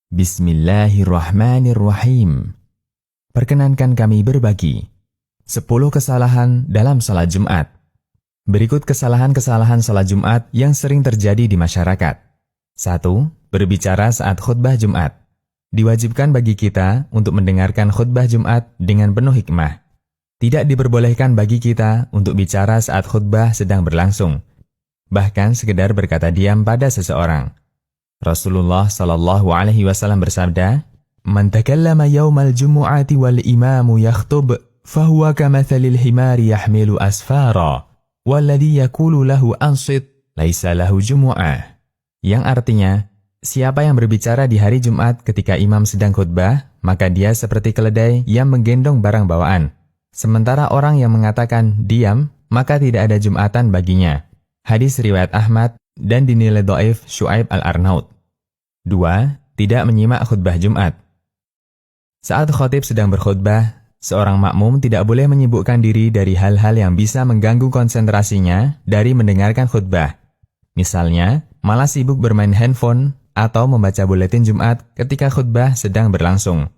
Bismillahirrahmanirrahim. Perkenankan kami berbagi 10 kesalahan dalam salat Jumat. Berikut kesalahan-kesalahan salat Jumat yang sering terjadi di masyarakat. 1. Berbicara saat khutbah Jumat. Diwajibkan bagi kita untuk mendengarkan khutbah Jumat dengan penuh hikmah. Tidak diperbolehkan bagi kita untuk bicara saat khutbah sedang berlangsung. Bahkan sekedar berkata diam pada seseorang. Rasulullah sallallahu alaihi wasallam bersabda, "Man takallama yaumal jumu'ati wal imamu yakhtub, fahuwa kamathalil himari yahmilu asfara, walladhi yaqulu lahu ansit, laisa lahu jumu'ah." Yang artinya, siapa yang berbicara di hari Jumat ketika imam sedang khutbah, maka dia seperti keledai yang menggendong barang bawaan. Sementara orang yang mengatakan diam, maka tidak ada Jumatan baginya. Hadis riwayat Ahmad dan dinilai dhaif Syu'aib al-Arnaud. 2. Tidak menyimak khutbah Jumat. Saat khatib sedang berkhutbah, seorang makmum tidak boleh menyibukkan diri dari hal-hal yang bisa mengganggu konsentrasinya dari mendengarkan khutbah. Misalnya, malah sibuk bermain handphone atau membaca buletin Jumat ketika khutbah sedang berlangsung.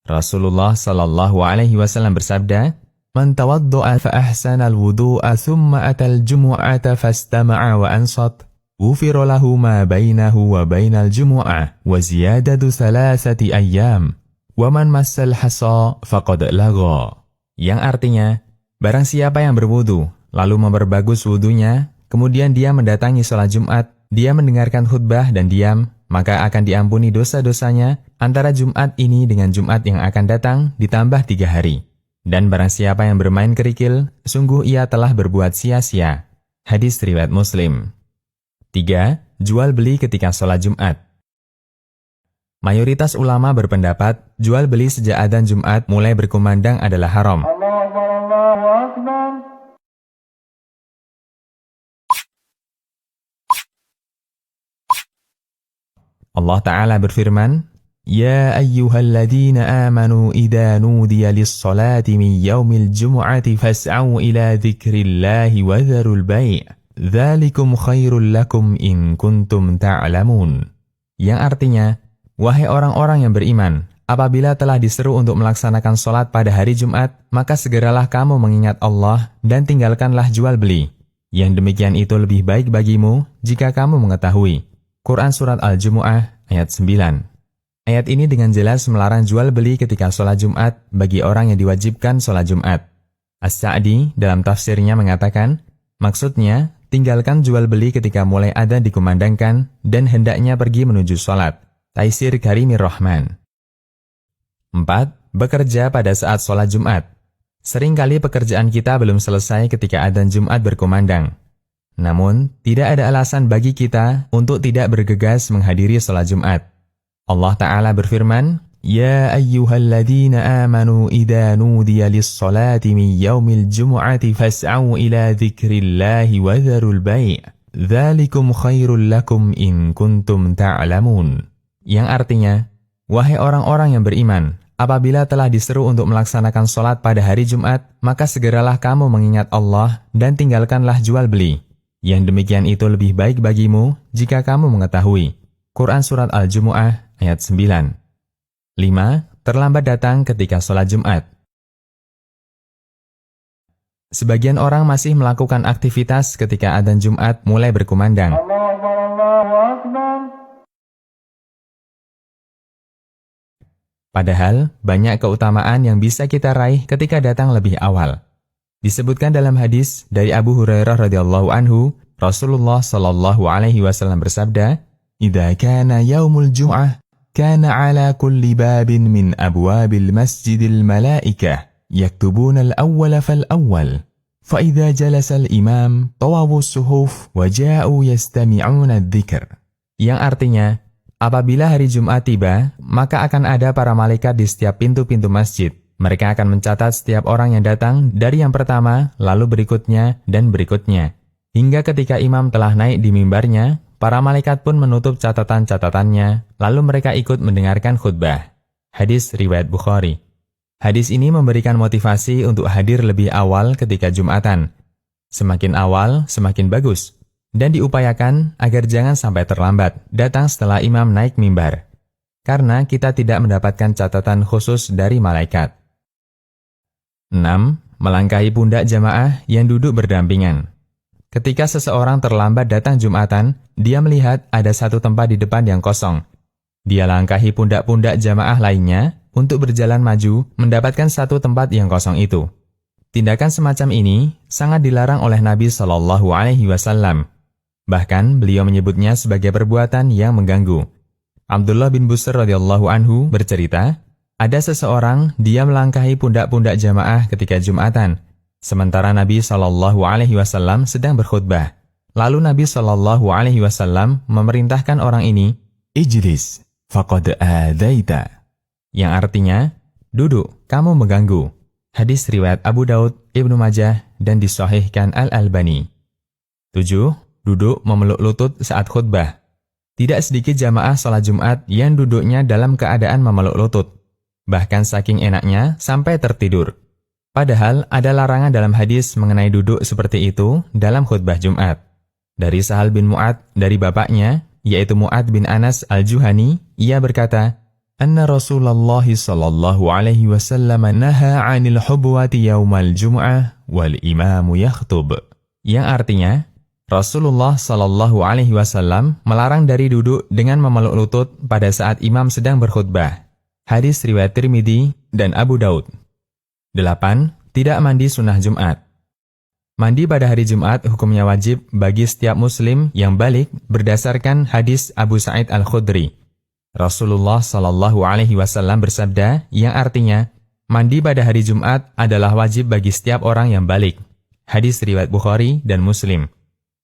Rasulullah sallallahu alaihi wasallam bersabda, "Man tawadda'a fa ahsana al-wudu'a thumma atal jumu'ata fastama'a wa ansat, ghufira lahu ma bainahu wa bainal jumu'ah wa ziyadatu 3 ayyam, wa man massal hasa faqad lagha." Yang artinya, barang siapa yang berwudu lalu memperbagus wudunya, kemudian dia mendatangi sholat Jumat, dia mendengarkan khutbah dan diam, maka akan diampuni dosa-dosanya antara Jumat ini dengan Jumat yang akan datang ditambah 3 hari. Dan barang siapa yang bermain kerikil, sungguh ia telah berbuat sia-sia. Hadis riwayat Muslim. 3. Jual beli ketika sholat Jumat. Mayoritas ulama berpendapat, jual beli sejak adzan Jumat mulai berkumandang adalah haram. Allah Ta'ala berfirman, "Ya ayyuhalladzina amanu idza nudiya lis-salati min yaumil jumu'ati fas'au ila dzikrillahi wa dzarul bai', dzalikum khairul lakum in kuntum ta'lamun." Yang artinya, wahai orang-orang yang beriman, apabila telah diseru untuk melaksanakan sholat pada hari Jumat, maka segeralah kamu mengingat Allah dan tinggalkanlah jual beli. Yang demikian itu lebih baik bagimu jika kamu mengetahui. Quran Surat Al-Jumu'ah ayat 9. Ayat ini dengan jelas melarang jual beli ketika sholat Jumat bagi orang yang diwajibkan sholat Jumat. As-Sa'di dalam tafsirnya mengatakan, maksudnya, tinggalkan jual beli ketika mulai adzan dikumandangkan dan hendaknya pergi menuju sholat. Taisir Karimir Rahman. 4. Bekerja pada saat sholat Jumat. Seringkali pekerjaan kita belum selesai ketika adzan Jumat berkumandang. Namun, tidak ada alasan bagi kita untuk tidak bergegas menghadiri sholat Jumat. Allah Ta'ala berfirman, "Ya ayyuhalladzina amanu idza nudiya lis-salati min yaumil jumu'ati fas'au ila dzikrillahi wa dzarul bai', dzalikum khairul lakum in kuntum ta'lamun." Yang artinya, wahai orang-orang yang beriman, apabila telah diseru untuk melaksanakan sholat pada hari Jumat, maka segeralah kamu mengingat Allah dan tinggalkanlah jual beli. Yang demikian itu lebih baik bagimu jika kamu mengetahui. Quran Surat Al-Jumu'ah ayat 9. 5. Terlambat datang ketika sholat Jumat. Sebagian orang masih melakukan aktivitas ketika adzan Jumat mulai berkumandang. Padahal, banyak keutamaan yang bisa kita raih ketika datang lebih awal. Disebutkan dalam hadis dari Abu Hurairah radhiyallahu anhu, Rasulullah sallallahu alaihi wasallam bersabda, "Idza kana yaumul jum'ah, kana ala kulli babin min abwabil masjidil malaikah, yaktubuna al-awwala fal-awwal. Fa idza jalasa al-imam, tawawu as-suhuf wa ja'u yastami'una adh-dzikr." Yang artinya, apabila hari Jumat tiba, maka akan ada para malaikat di setiap pintu-pintu masjid. Mereka akan mencatat setiap orang yang datang dari yang pertama, lalu berikutnya, dan berikutnya. Hingga ketika imam telah naik di mimbarnya, para malaikat pun menutup catatan-catatannya, lalu mereka ikut mendengarkan khutbah. Hadis riwayat Bukhari. Hadis ini memberikan motivasi untuk hadir lebih awal ketika Jumatan. Semakin awal, semakin bagus. Dan diupayakan agar jangan sampai terlambat, datang setelah imam naik mimbar. karena kita tidak mendapatkan catatan khusus dari malaikat. 6. Melangkahi pundak jamaah yang duduk berdampingan. Ketika seseorang terlambat datang Jumatan, dia melihat ada satu tempat di depan yang kosong. Dia langkahi pundak-pundak jamaah lainnya untuk berjalan maju mendapatkan satu tempat yang kosong itu. Tindakan semacam ini sangat dilarang oleh Nabi Shallallahu Alaihi Wasallam. Bahkan beliau menyebutnya sebagai perbuatan yang mengganggu. Abdullah bin Busr radhiyallahu anhu bercerita, ada seseorang dia melangkahi pundak-pundak jamaah ketika Jumatan, sementara Nabi Shallallahu Alaihi Wasallam sedang berkhutbah. Lalu Nabi Shallallahu Alaihi Wasallam memerintahkan orang ini, Ijlis, faqad adaita, yang artinya, duduk, kamu mengganggu. Hadis riwayat Abu Daud, Ibnu Majah, dan disahihkan Al-Albani. 7. Duduk memeluk lutut saat khutbah. Tidak sedikit jamaah salat Jumat yang duduknya dalam keadaan memeluk lutut. Bahkan saking enaknya sampai tertidur. Padahal ada larangan dalam hadis mengenai duduk seperti itu dalam khutbah Jumat. Dari Sahal bin Mu'ad, dari bapaknya, yaitu Mu'ad bin Anas al-Juhani, ia berkata, Anna Rasulullah sallallahu alaihi wasallam naha 'anil hubwati yaumal jum'ah wal imamu yakhtub. Yang artinya, Rasulullah sallallahu alaihi wasallam melarang dari duduk dengan memeluk lutut pada saat imam sedang berkhutbah. Hadis riwayat Tirmidzi dan Abu Daud. 8. Tidak mandi sunnah Jumat. Mandi pada hari Jumat hukumnya wajib bagi setiap muslim yang balik berdasarkan hadis Abu Sa'id Al-Khudri. Rasulullah Shallallahu Alaihi Wasallam bersabda yang artinya, mandi pada hari Jumat adalah wajib bagi setiap orang yang balik. Hadis riwayat Bukhari dan Muslim.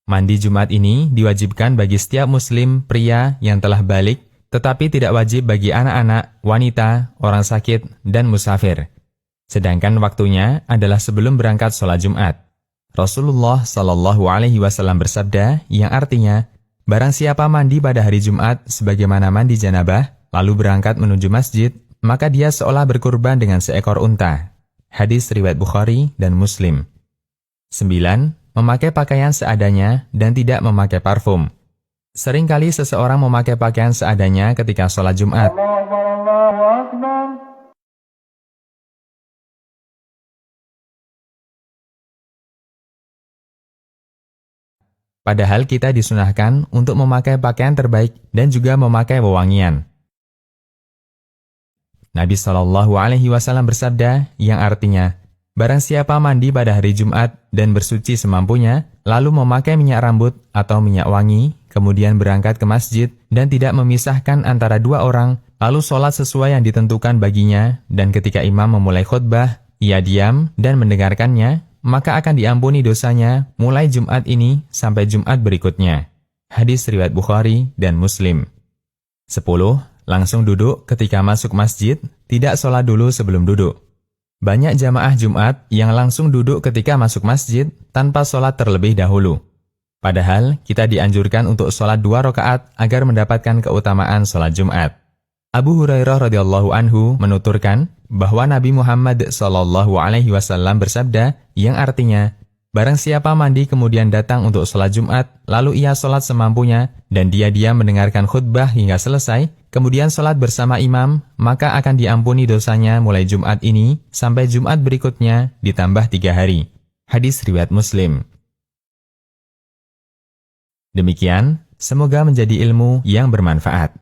Mandi Jumat ini diwajibkan bagi setiap muslim pria yang telah balik, tetapi tidak wajib bagi anak-anak, wanita, orang sakit, dan musafir. Sedangkan waktunya adalah sebelum berangkat sholat Jumat. Rasulullah Shallallahu Alaihi Wasallam bersabda yang artinya, barang siapa mandi pada hari Jumat sebagaimana mandi janabah, lalu berangkat menuju masjid, maka dia seolah berkurban dengan seekor unta. Hadis riwayat Bukhari dan Muslim. 9. Memakai pakaian seadanya dan tidak memakai parfum. Seringkali seseorang memakai pakaian seadanya ketika sholat Jumat. Padahal kita disunahkan untuk memakai pakaian terbaik dan juga memakai wewangian. Nabi Shallallahu Alaihi Wasallam bersabda yang artinya, barang siapa mandi pada hari Jumat dan bersuci semampunya, lalu memakai minyak rambut atau minyak wangi, kemudian berangkat ke masjid dan tidak memisahkan antara dua orang, lalu sholat sesuai yang ditentukan baginya, dan ketika imam memulai khutbah, ia diam dan mendengarkannya, maka akan diampuni dosanya mulai Jumat ini sampai Jumat berikutnya. Hadis riwayat Bukhari dan Muslim. 10. Langsung duduk ketika masuk masjid, tidak sholat dulu sebelum duduk. Banyak jamaah Jumat yang langsung duduk ketika masuk masjid tanpa sholat terlebih dahulu. Padahal kita dianjurkan untuk sholat 2 rakaat agar mendapatkan keutamaan sholat Jumat. Abu Hurairah radhiyallahu anhu menuturkan bahwa Nabi Muhammad sallallahu alaihi wasallam bersabda yang artinya, barang siapa mandi kemudian datang untuk sholat Jumat, lalu ia sholat semampunya dan dia diam mendengarkan khutbah hingga selesai, kemudian sholat bersama imam, maka akan diampuni dosanya mulai Jumat ini sampai Jumat berikutnya ditambah 3 hari. Hadis riwayat Muslim. Demikian, semoga menjadi ilmu yang bermanfaat.